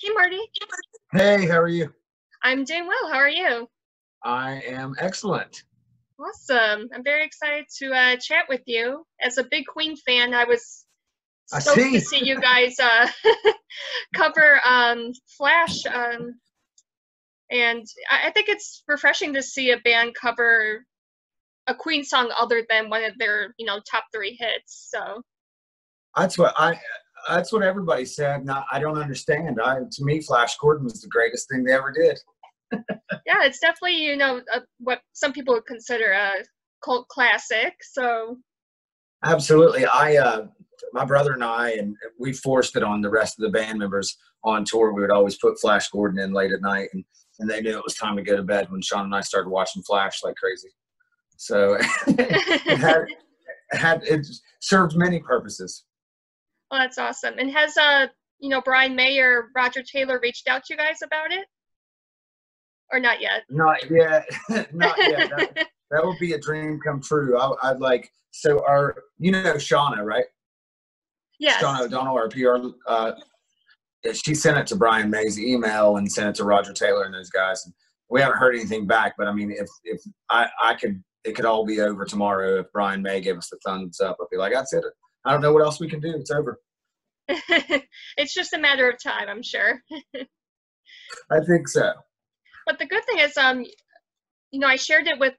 Hey, Marty. Hey, how are you? I'm doing well. How are you? I am excellent. Awesome. I'm very excited to chat with you. As a big Queen fan, I was I stoked to see. see you guys cover Flash. And I think it's refreshing to see a band cover a Queen song other than one of their, top three hits. So That's what everybody said. Not, I don't understand. To me, Flash Gordon was the greatest thing they ever did. yeah, it's definitely, what some people would consider a cult classic. So Absolutely. My brother and I, and we forced it on the rest of the band members on tour. We would always put Flash Gordon in late at night, and they knew it was time to go to bed when Sean and I started watching Flash like crazy. So it served many purposes. well, that's awesome. And has Brian May or Roger Taylor reached out to you guys about it? Or not yet? Not yet. Not yet. That would be a dream come true. I'd like, so Shauna, right? Yes. Shauna O'Donnell, our PR, she sent it to Brian May's email and sent it to Roger Taylor and those guys. And we haven't heard anything back, but I mean, if it could all be over tomorrow if Brian May gave us the thumbs up. I'd be like, that's it. I don't know what else we can do. It's over. It's just a matter of time, I'm sure. I think so. But the good thing is, I shared it with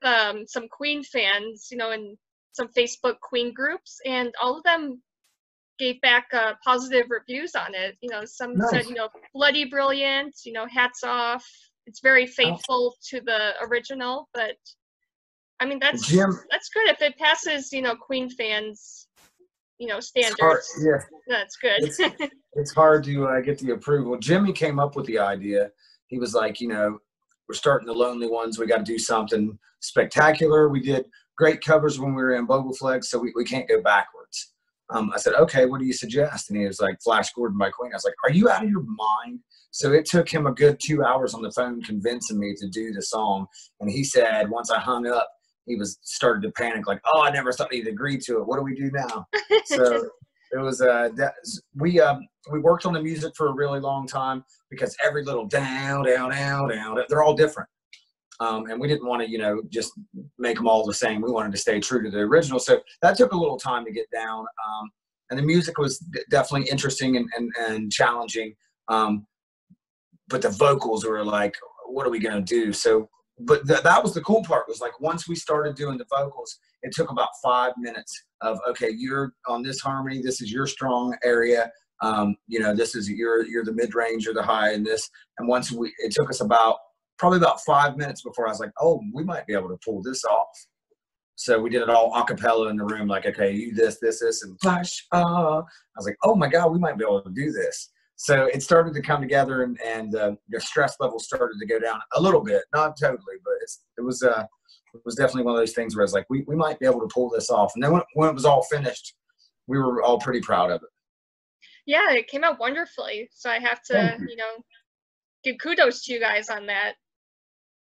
some Queen fans, in some Facebook Queen groups, and all of them gave back positive reviews on it. Some Nice. said, bloody brilliant, hats off. It's very faithful to the original, but I mean, that's good. If it passes, Queen fans, standards. Yeah. That's good. It's hard to get the approval. Jimmy came up with the idea. He was like, we're starting the Lonely Ones. We got to do something spectacular. We did great covers when we were in Bogleflex, so we can't go backwards. I said, okay, what do you suggest? And he was like, Flash Gordon by Queen. I was like, are you out of your mind? So it took him a good 2 hours on the phone convincing me to do the song. And he said, once I hung up, he started to panic, like, oh, I never thought he'd agree to it. What do we do now? So it was we worked on the music for a really long time because every little down, they're all different. And we didn't want to, just make them all the same. We wanted to stay true to the original. So that took a little time to get down. And the music was definitely interesting and challenging. But the vocals were like, what are we going to do? So, but that was the cool part, was like, once we started doing the vocals, it took about 5 minutes of, okay, you're on this harmony. This is your strong area. This is you're the mid range or the high in this. And it took us probably about 5 minutes before I was like, oh, we might be able to pull this off. So we did it all a cappella in the room, like, okay, you this, and Flash. I was like, oh my God, we might be able to do this. So it started to come together, and the stress level started to go down a little bit, not totally, but it was definitely one of those things where I was like, we might be able to pull this off. And then when it was all finished, we were all pretty proud of it. Yeah, it came out wonderfully. So I have to, give kudos to you guys on that.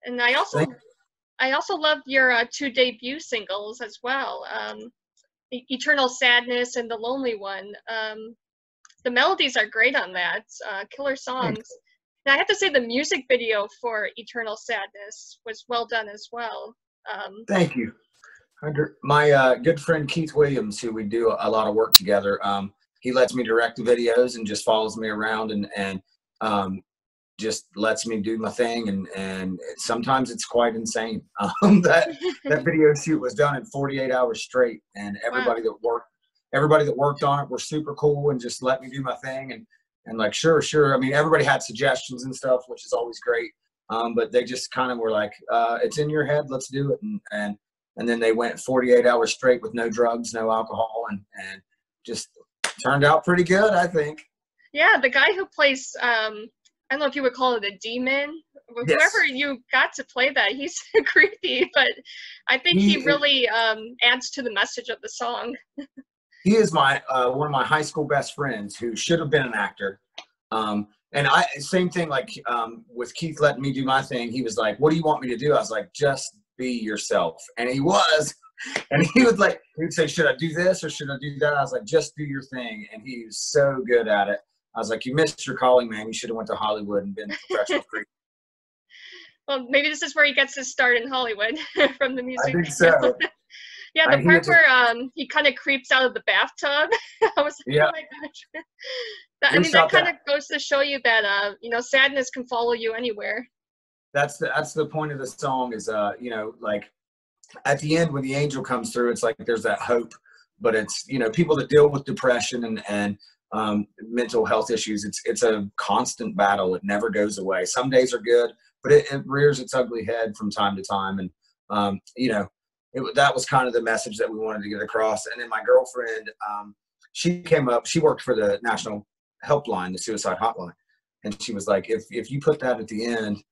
And I also love your 2 debut singles as well, Eternal Sadness and The Lonely One. The melodies are great on that, killer songs. And I have to say the music video for Eternal Sadness was well done as well. Thank you. My good friend Keith Williams, who we do a lot of work together, he lets me direct the videos and just follows me around and just lets me do my thing. And sometimes it's quite insane. That video shoot was done in 48 hours straight, and everybody that worked on it were super cool and just let me do my thing. And like, sure. I mean, everybody had suggestions and stuff, which is always great. But they just kind of were like, it's in your head, let's do it. And then they went 48 hours straight with no drugs, no alcohol, and just turned out pretty good, I think. Yeah, the guy who plays, I don't know if you would call it a demon. Yes. Whoever you got to play that, he's creepy, but I think he really adds to the message of the song. He is one of my high school best friends who should have been an actor. And same thing, like with Keith letting me do my thing, he was like, what do you want me to do? I was like, just be yourself. And he was. And he would say, should I do this or should I do that? I was like, just do your thing. And he was so good at it. I was like, you missed your calling, man. You should have went to Hollywood and been a professional creep. Well, maybe this is where he gets his start in Hollywood from the music. I think so. Yeah, the part where he kind of creeps out of the bathtub. I was like, yeah. oh my gosh. I mean, that kind of goes to show you that, you know, sadness can follow you anywhere. That's the point of the song is, you know, like at the end when the angel comes through, it's like there's that hope. But it's, you know, people that deal with depression and mental health issues, it's a constant battle. It never goes away. Some days are good, but it rears its ugly head from time to time. And, you know, that was kind of the message that we wanted to get across. And then my girlfriend, she came up, she worked for the National Helpline, the suicide hotline. And she was like, if you put that at the end,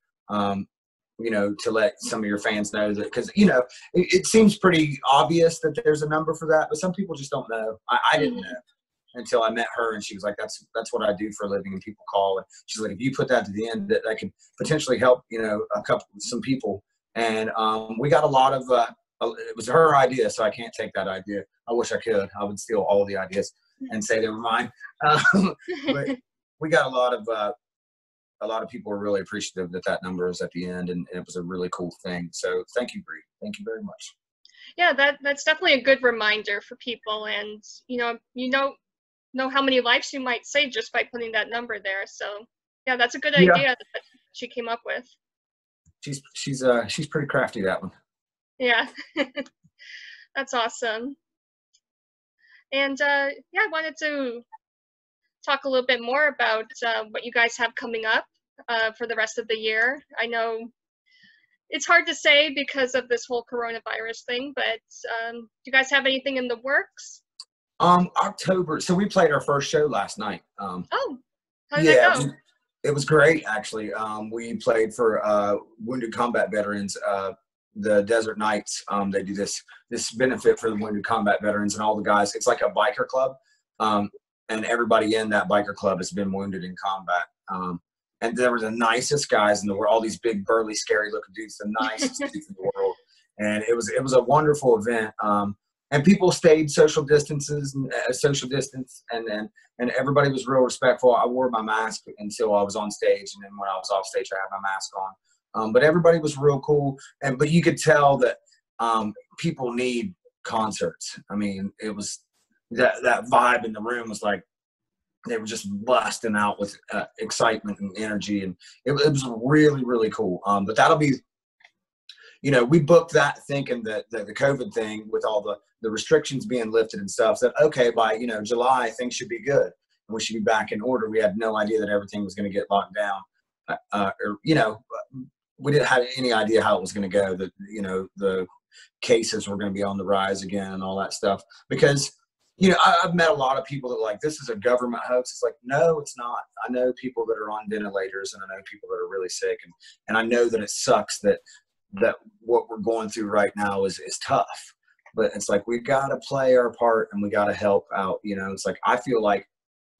you know, to let some of your fans know that, because, you know, it seems pretty obvious that there's a number for that, but some people just don't know. I didn't know until I met her, and she was like, that's what I do for a living, and people call. And she's like, if you put that to the end, that could potentially help, you know, some people. And we got a lot of, it was her idea, so I can't take that idea. I wish I could. I would steal all the ideas and say they were mine. But we got a lot of people were really appreciative that number was at the end, and it was a really cool thing. So thank you, Bree. Thank you very much. Yeah, that's definitely a good reminder for people, and you know how many lives you might save just by putting that number there. So yeah, that's a good idea that she came up with. She's pretty crafty, that one. Yeah, that's awesome. And yeah, I wanted to talk a little bit more about what you guys have coming up for the rest of the year. I know it's hard to say because of this whole coronavirus thing, but do you guys have anything in the works? October. So we played our first show last night. Oh, how did that go? It was great, actually. We played for Wounded Combat Veterans, the Desert Knights. They do this benefit for the Wounded Combat Veterans and all the guys. It's like a biker club. And everybody in that biker club has been wounded in combat. And there were the nicest guys in the world, all these big, burly, scary looking dudes, the nicest dudes in the world. And it was a wonderful event. And people stayed social distance, and everybody was real respectful. I wore my mask until I was on stage, and then when I was off stage, I had my mask on. But everybody was real cool. But you could tell that people need concerts. I mean, it was that vibe in the room was like they were just busting out with excitement and energy, and it was really, really cool. But that'll be, you know, we booked that thinking that the COVID thing with all the restrictions being lifted and stuff, that okay, by, you know, July things should be good and we should be back in order. We had no idea that everything was going to get locked down, or, you know, we didn't have any idea how it was going to go. That, you know, the cases were going to be on the rise again and all that stuff. Because, you know, I've met a lot of people that are like, this is a government hoax. It's like, no, it's not. I know people that are on ventilators, and I know people that are really sick, and I know that it sucks that what we're going through right now is tough. But it's like, we got to play our part and we got to help out. You know, it's like, I feel like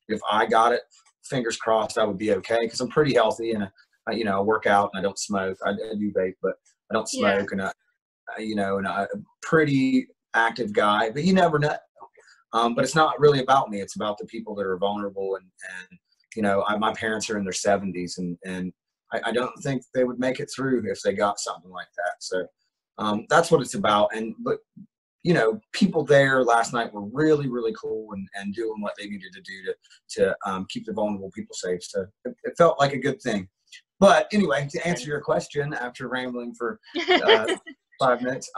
if I got it, fingers crossed, I would be okay, because I'm pretty healthy, and you know, I work out and I don't smoke. I do vape, but I don't smoke, and you know, and I'm a pretty active guy. But you never know. But it's not really about me. It's about the people that are vulnerable, and you know, my parents are in their 70s, and I don't think they would make it through if they got something like that. So that's what it's about. But you know, people there last night were really, really cool and doing what they needed to do to keep the vulnerable people safe. So it felt like a good thing. But anyway, to answer your question, after rambling for 5 minutes,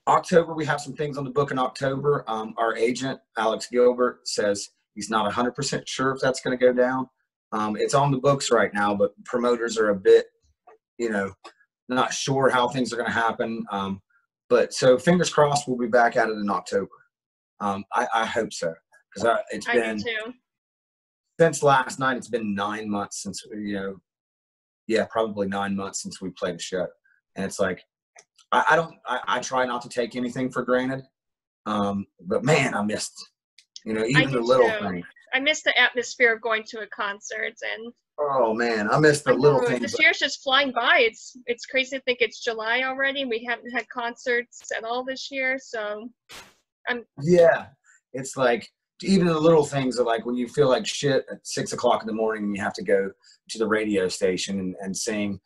October, we have some things on the book in October. Our agent, Alex Gilbert, says he's not 100% sure if that's going to go down. It's on the books right now, but promoters are a bit, you know, not sure how things are going to happen. But so fingers crossed, we'll be back at it in October. I hope so, because it's been, since last night, it's been 9 months since, you know, yeah, probably 9 months since we played a show. And it's like, I try not to take anything for granted. But man, I missed, you know, even the little things. I miss the atmosphere of going to a concert, and oh man, I miss the little things. This year's just flying by. It's crazy to think it's July already. We haven't had concerts at all this year, so yeah, it's like even the little things of like when you feel like shit at 6 o'clock in the morning and you have to go to the radio station and sing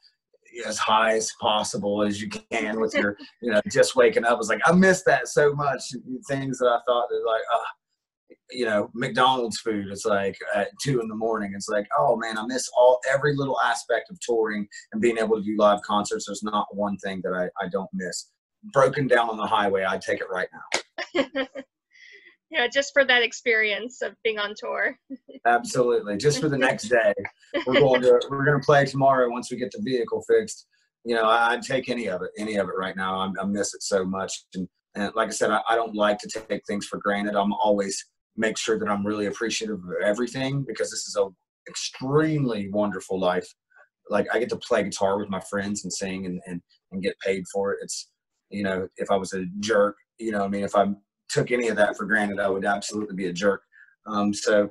as high as possible as you can with your, you know, just waking up. It's like, I miss that so much. Things that I thought that like, you know, McDonald's food. It's like at 2 in the morning. It's like, oh man, I miss every little aspect of touring and being able to do live concerts. There's not one thing that I don't miss. Broken down on the highway, I'd take it right now. Yeah, just for that experience of being on tour. Absolutely, just for the next day. We're gonna play tomorrow once we get the vehicle fixed. You know, I'd take any of it right now. I miss it so much, and like I said, I don't like to take things for granted. I'm always make sure that I'm really appreciative of everything, because this is a extremely wonderful life. Like I get to play guitar with my friends and sing and get paid for it. It's, you know, if I was a jerk, you know, I mean, if I took any of that for granted, I would absolutely be a jerk. So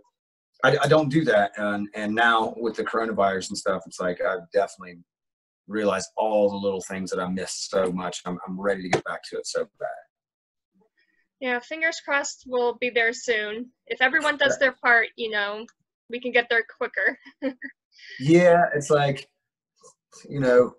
I don't do that. And now with the coronavirus and stuff, it's like I definitely realize all the little things that I missed so much. I'm ready to get back to it so bad. Yeah, fingers crossed we'll be there soon. If everyone does their part, you know, we can get there quicker. Yeah, it's like, you know,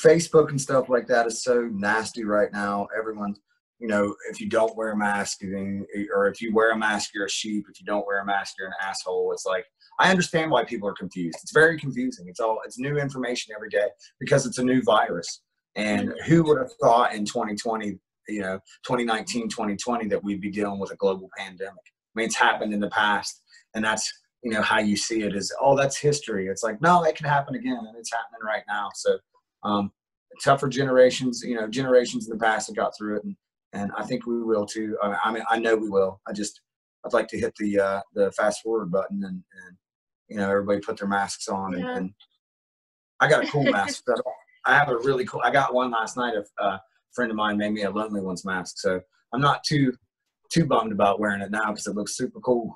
Facebook and stuff like that is so nasty right now. Everyone, you know, if you don't wear a mask, or if you wear a mask, you're a sheep. If you don't wear a mask, you're an asshole. It's like, I understand why people are confused. It's very confusing. It's new information every day because it's a new virus. And who would have thought in 2020, you know, 2019, 2020, that we'd be dealing with a global pandemic? I mean, it's happened in the past, and that's, you know, how you see it is, oh, that's history. It's like, no, it can happen again, and it's happening right now. So tougher generations, you know, generations in the past have got through it, and I think we will too. I mean, I know we will. I'd like to hit the fast forward button and you know, everybody put their masks on. Yeah. And I got a cool mask. I have a really cool, I got one last night. A friend of mine made me a Lonely Ones mask. So I'm not too bummed about wearing it now because it looks super cool.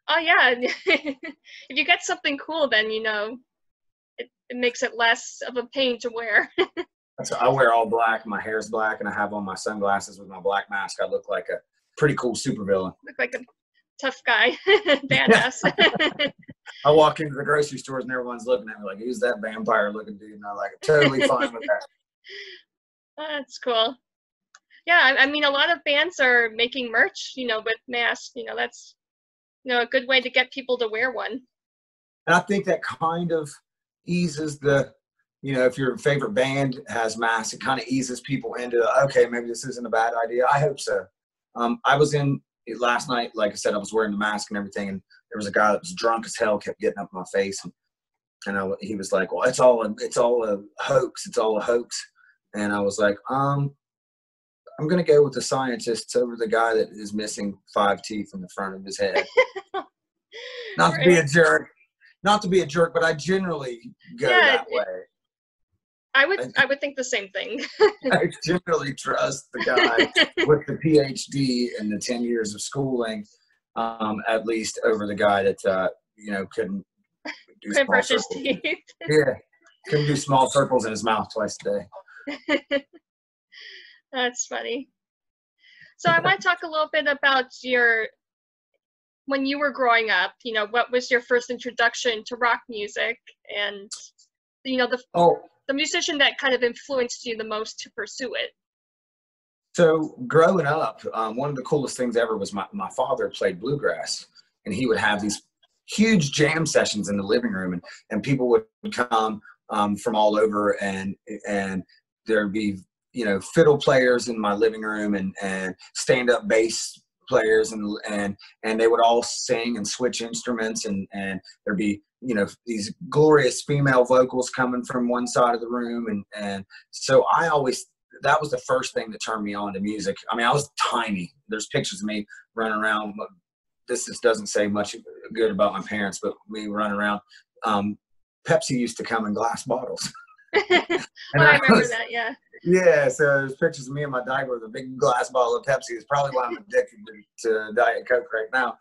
Oh yeah. If you get something cool, then, you know, it makes it less of a pain to wear. So I wear all black. My hair's black, and I have on my sunglasses with my black mask. I look like a pretty cool supervillain. Look like a tough guy. Badass. I walk into the grocery stores and everyone's looking at me like, who's that vampire looking dude? And I'm like, totally fine with that. That's cool. Yeah, I mean, a lot of bands are making merch, you know, with masks. You know, that's, you know, a good way to get people to wear one. And I think that kind of eases the, you know, if your favorite band has masks, it kind of eases people into, okay, maybe this isn't a bad idea. I hope so. I was in last night, like I said, I was wearing the mask and everything, and there was a guy that was drunk as hell, kept getting up in my face, and he was like, well, it's all a hoax. It's all a hoax. And I was like, I'm going to go with the scientists over the guy that is missing 5 teeth in the front of his head. Not to be a jerk, but I generally go that way. I would think the same thing. I generally trust the guy with the PhD and the 10 years of schooling, at least over the guy that, you know, couldn't do small circles. Teeth. Yeah, couldn't do small circles in his mouth twice a day. That's funny. So I want to talk a little bit about when you were growing up, you know, what was your first introduction to rock music, and, you know, the musician that kind of influenced you the most to pursue it? So growing up, one of the coolest things ever was my father played bluegrass, and he would have these huge jam sessions in the living room, and people would come from all over, and there'd be, you know, fiddle players in my living room and stand-up bass players, and they would all sing and switch instruments, and there'd be, you know, these glorious female vocals coming from one side of the room, and so that was the first thing that turned me on to music. I mean, I was tiny. There's pictures of me running around. This just doesn't say much good about my parents, but me running around. Pepsi used to come in glass bottles. I remember that, yeah. Yeah, so there's pictures of me and my diaper with a big glass bottle of Pepsi. It's probably why I'm addicted to Diet Coke right now.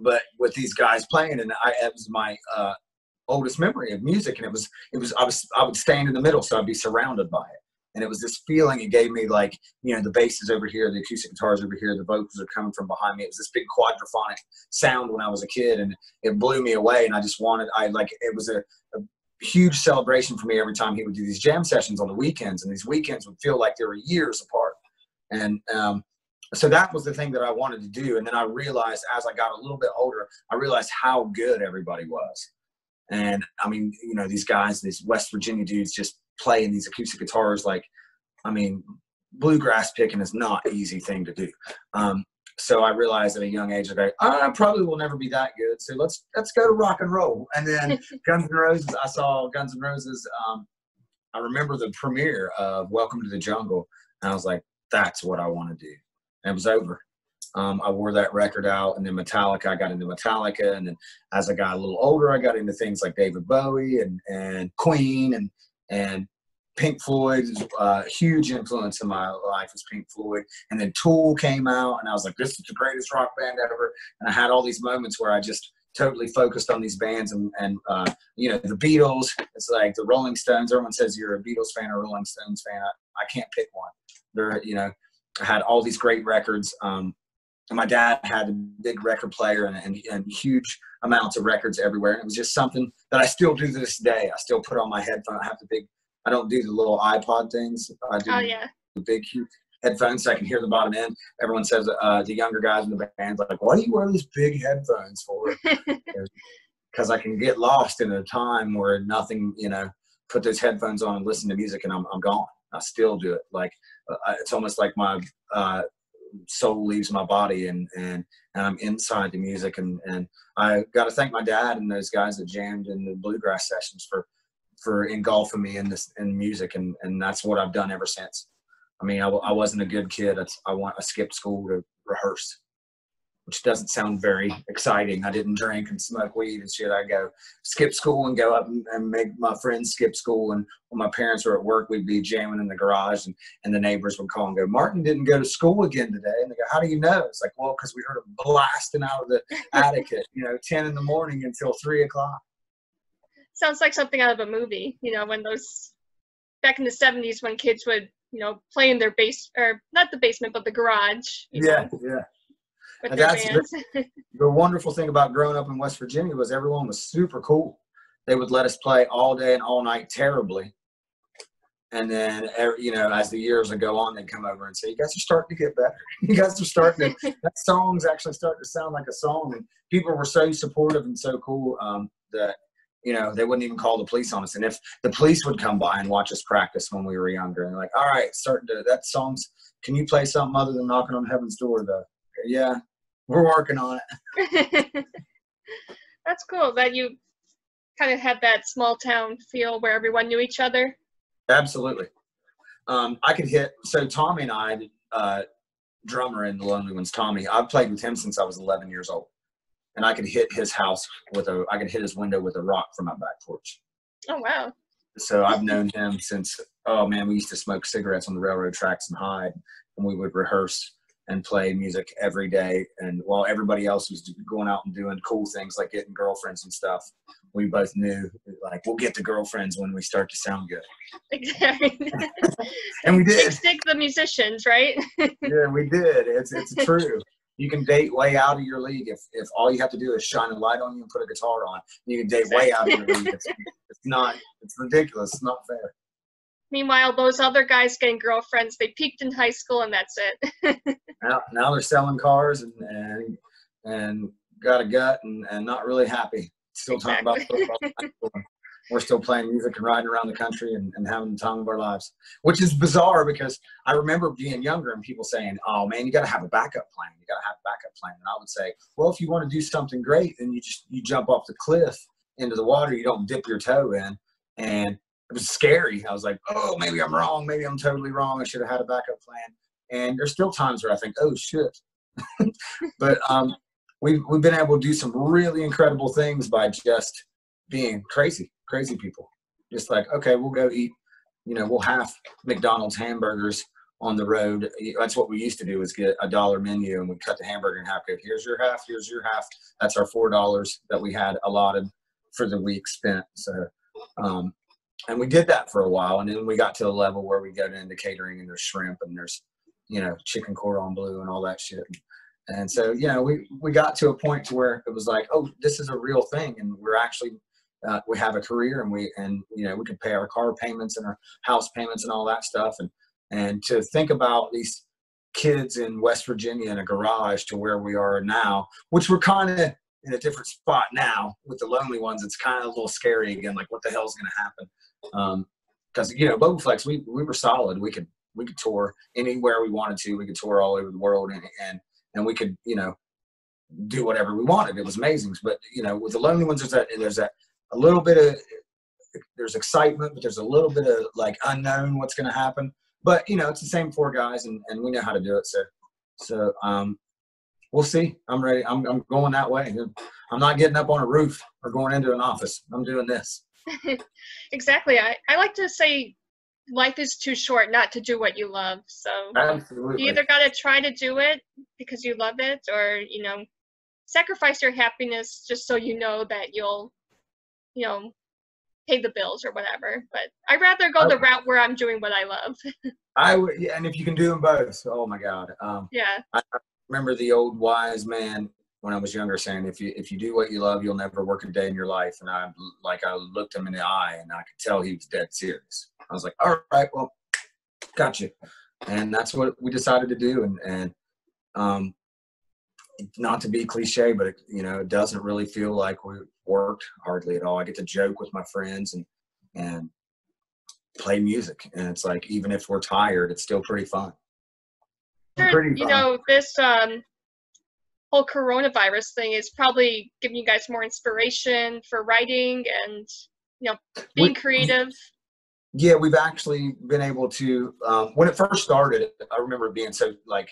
But with these guys playing, and it was my oldest memory of music, and I would stand in the middle, so I'd be surrounded by it. And it was this feeling it gave me, like, you know, the bass is over here, the acoustic guitar is over here, the vocals are coming from behind me. It was this big quadraphonic sound when I was a kid, and it blew me away. And I just wanted, it was a huge celebration for me every time he would do these jam sessions on the weekends. And these weekends would feel like they were years apart. And so that was the thing that I wanted to do. And then I realized as I got a little bit older, I realized how good everybody was. And I mean, you know, these guys, these West Virginia dudes just playing these acoustic guitars, like, I mean, bluegrass picking is not an easy thing to do. So I realized at a young age, like, I probably will never be that good. So let's go to rock and roll. And then Guns N' Roses, I saw Guns N' Roses. I remember the premiere of Welcome to the Jungle. And I was like, that's what I want to do. And it was over. I wore that record out, and then Metallica, I got into Metallica. And then as I got a little older, I got into things like David Bowie and Queen and Pink Floyd. A huge influence in my life was Pink Floyd. And then Tool came out, and I was like, this is the greatest rock band ever. And I had all these moments where I just totally focused on these bands. And you know, the Beatles, it's like the Rolling Stones. Everyone says you're a Beatles fan or a Rolling Stones fan. I can't pick one. They're, you know, I had all these great records. And my dad had a big record player and huge amounts of records everywhere. And it was just something that I still do to this day. I still put on my headphones. I don't do the little iPod things. I do the big, huge headphones so I can hear the bottom end. Everyone says, the younger guys in the band, like, why do you wear these big headphones for? Because I can get lost in a time where nothing, you know, put those headphones on and listen to music, and I'm gone. I still do it. Like, it's almost like my soul leaves my body, and I'm inside the music. And I got to thank my dad and those guys that jammed in the bluegrass sessions for engulfing me in music. And that's what I've done ever since. I mean, I wasn't a good kid. I skipped school to rehearse, which doesn't sound very exciting. I didn't drink and smoke weed and shit. I go skip school and go up and make my friends skip school. And when my parents were at work, we'd be jamming in the garage, and the neighbors would call and go, Martin didn't go to school again today. And they go, how do you know? It's like, well, because we heard him blasting out of the attic at, you know, 10 in the morning until 3 o'clock. Sounds like something out of a movie, you know, when those, back in the 70s, when kids would, you know, play in their or not the basement, but the garage. Yeah. With and their that's bands. the wonderful thing about growing up in West Virginia was everyone was super cool. They would let us play all day and all night terribly. And then, you know, as the years would go on, they'd come over and say, you guys are starting to get better. You guys are starting to, that song's actually starting to sound like a song. And people were so supportive and so cool that, you know, they wouldn't even call the police on us. And if the police would come by and watch us practice when we were younger, and they're like, all right, that song's, can you play something other than Knocking on Heaven's Door, though? Yeah, we're working on it. That's cool that you kind of had that small town feel where everyone knew each other. Absolutely. I could hit, so Tommy and I, drummer in the Lonely Ones, Tommy, I've played with him since I was 11 years old. And I could hit his house I could hit his window with a rock from my back porch. Oh, wow. So I've known him since, oh man, we used to smoke cigarettes on the railroad tracks and hide, and we would rehearse and play music every day. And while everybody else was going out and doing cool things like getting girlfriends and stuff, we both knew, like, we'll get the girlfriends when we start to sound good. Exactly. And we did. Stick the musicians, right? Yeah, we did. It's true. You can date way out of your league if all you have to do is shine a light on you and put a guitar on. You can date way out of your league. It's ridiculous. It's not fair. Meanwhile, those other guys getting girlfriends, they peaked in high school and that's it. now they're selling cars and got a gut and not really happy. Still talking about football. We're still playing music and riding around the country and having the time of our lives, which is bizarre because I remember being younger and people saying, oh man, you got to have a backup plan. You got to have a backup plan. And I would say, well, if you want to do something great, then you jump off the cliff into the water. You don't dip your toe in. And it was scary. I was like, oh, maybe I'm wrong. Maybe I'm totally wrong. I should have had a backup plan. And there's still times where I think, oh shit. But we've been able to do some really incredible things by just being crazy people. Just like, okay, we'll go eat, you know, we'll have McDonald's hamburgers on the road. That's what we used to do, is get a $1 menu and we cut the hamburger in half. Go, here's your half, here's your half. That's our $4 that we had allotted for the week spent. So and we did that for a while, and then we got to a level where we got into catering, and there's shrimp, and there's, you know, chicken cordon bleu and all that shit. And so, you know, we got to a point to where it was like, oh, this is a real thing, and we're actually we have a career, and you know, we can pay our car payments and our house payments and all that stuff, and to think about these kids in West Virginia in a garage to where we are now, which we're kind of in a different spot now with the Lonely Ones. It's kind of a little scary again, like what the hell's going to happen? Because you know, Bogaflex, we were solid. We could tour anywhere we wanted to. We could tour all over the world, and we could, you know, do whatever we wanted. It was amazing. But you know, with the Lonely Ones, there's a little bit of, there's excitement, but there's a little bit of like unknown what's going to happen. But you know, it's the same four guys, and we know how to do it. So we'll see. I'm ready. I'm going that way. I'm not getting up on a roof or going into an office. I'm doing this. Exactly. I like to say life is too short not to do what you love. So absolutely, you either got to try to do it because you love it, or, you know, sacrifice your happiness just so you know that you'll, you know, pay the bills or whatever. But I'd rather go the route where I'm doing what I love. I would, yeah, and if you can do them both, oh my God. Yeah. I remember the old wise man when I was younger saying, if you do what you love, you'll never work a day in your life. And I looked him in the eye, and I could tell he was dead serious. I was like, all right, well, got you. And that's what we decided to do. And not to be cliche, but you know, it doesn't really feel like we worked hardly at all. I get to joke with my friends and play music, and it's like, even if we're tired, it's still pretty fun. You know, this whole coronavirus thing is probably giving you guys more inspiration for writing and, you know, being creative. Yeah, we've actually been able to, when it first started, I remember it being so, like,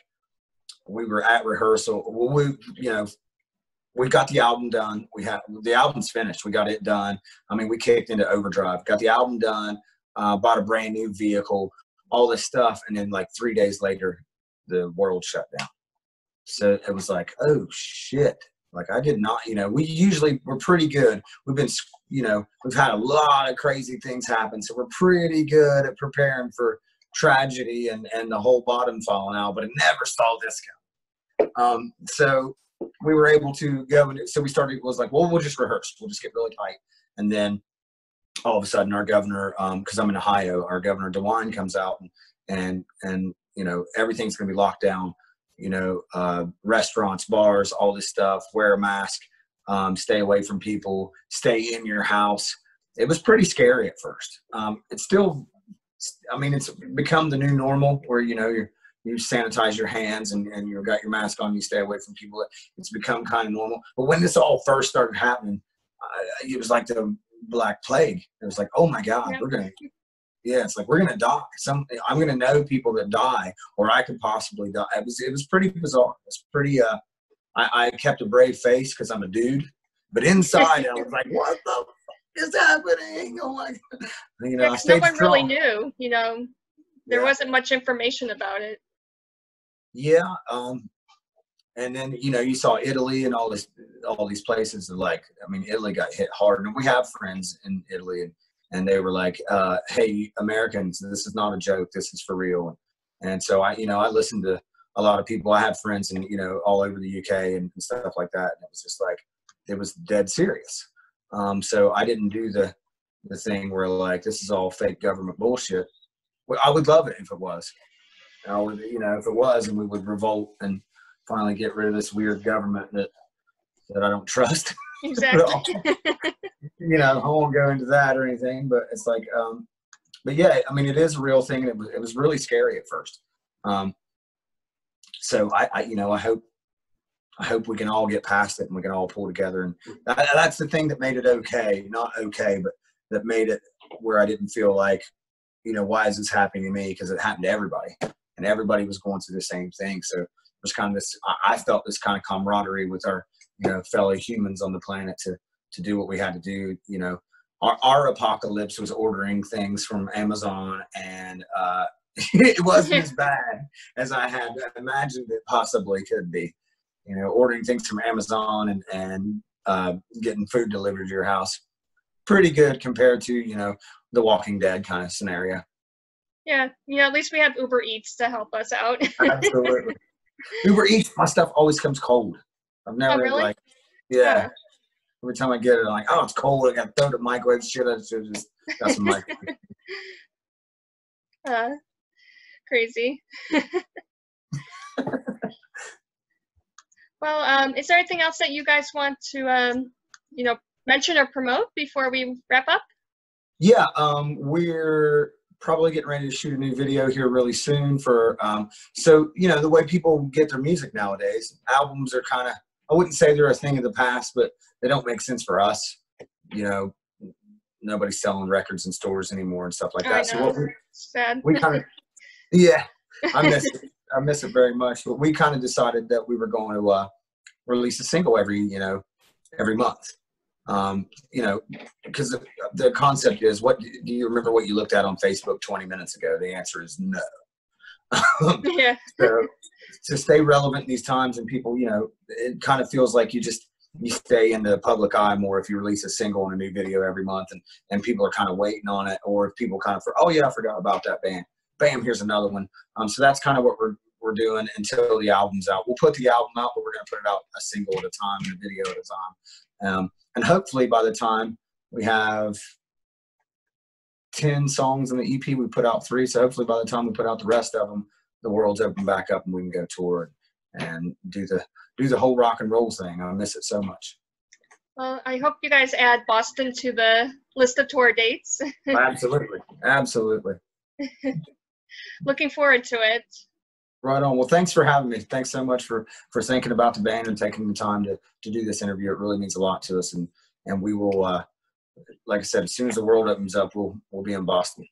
we were at rehearsal. Well, we got the album done. The album's finished. We got it done. I mean, we kicked into overdrive, got the album done, bought a brand new vehicle, all this stuff. And then like 3 days later, the world shut down. So it was like, oh shit. Like, I did not, you know, we're pretty good. We've been, you know, we've had a lot of crazy things happen. So we're pretty good at preparing for tragedy and the whole bottom falling out, but it never saw this coming. So we were able to go, and so we started, was like, well, we'll just rehearse. We'll just get really tight. And then all of a sudden our governor, cause I'm in Ohio, our governor DeWine comes out and, you know, everything's going to be locked down, you know, restaurants, bars, all this stuff, wear a mask, stay away from people, stay in your house. It was pretty scary at first. It's still, I mean, it's become the new normal where, you know, you sanitize your hands and you've got your mask on, you stay away from people. It's become kind of normal. But when this all first started happening, it was like the Black Plague. It was like, oh my God, it's like, we're going to die. I'm going to know people that die, or I could possibly die. It was pretty bizarre. It's pretty, I kept a brave face because I'm a dude, but inside I was like, what the fuck is happening? Oh my God. You know, no one really knew, you know, there wasn't much information about it. Yeah. And then, you know, you saw Italy and all these places, like, I mean, Italy got hit hard, and we have friends in Italy, and they were like, hey, Americans, this is not a joke. This is for real. And so I listened to a lot of people. I have friends in, you know, all over the UK and stuff like that. And it was just like, it was dead serious. So I didn't do the thing where like, this is all fake government bullshit. Well, I would love it if it was. I would, you know, if it was, and we would revolt and finally get rid of this weird government that I don't trust. Exactly. You know, I won't go into that or anything, but it's like, but yeah, I mean, it is a real thing, and it was really scary at first. So I you know, I hope we can all get past it and we can all pull together. And that's the thing that made it okay, not okay, but that made it where I didn't feel like, you know, why is this happening to me? Because it happened to everybody, and everybody was going through the same thing. So it was kind of this, I felt this kind of camaraderie with our, you know, fellow humans on the planet to do what we had to do. You know, our apocalypse was ordering things from Amazon, and it wasn't as bad as I had imagined it possibly could be. You know, ordering things from Amazon and getting food delivered to your house. pretty good compared to, you know, the Walking Dead kind of scenario. Yeah, at least we have Uber Eats to help us out. Absolutely. Uber Eats, my stuff always comes cold. I've never really? like, yeah. Every time I get it, I'm like, oh, it's cold. I got to throw it in the microwave. Shit, I should just got some microwave. Crazy. Well, is there anything else that you guys want to, you know, mention or promote before we wrap up? Yeah, we're probably getting ready to shoot a new video here really soon for, so, you know, the way people get their music nowadays, albums are kind of, I wouldn't say they're a thing of the past, but they don't make sense for us. You know, nobody's selling records in stores anymore and stuff like that. So what we kind of, yeah, I miss it very much. But we kind of decided that we were going to release a single every month. You know, because the concept is, what do you remember what you looked at on Facebook 20 minutes ago? The answer is no. Yeah. So to stay relevant these times, and people, you know, it kind of feels like you stay in the public eye more if you release a single and a new video every month, and people are kind of waiting on it, or if people kind of, oh yeah, I forgot about that band. Bam, here's another one. So that's kind of what we're doing until the album's out. We'll put the album out, but we're going to put it out a single at a time and a video at a time. And hopefully by the time we have 10 songs in the EP, we put out 3. So hopefully by the time we put out the rest of them, the world's open back up and we can go tour and do the whole rock and roll thing. I miss it so much. Well, I hope you guys add Boston to the list of tour dates. Absolutely. Absolutely. Looking forward to it. Right on. Well, thanks for having me. Thanks so much for thinking about the band and taking the time to do this interview. It really means a lot to us. And we will, like I said, as soon as the world opens up, we'll be in Boston.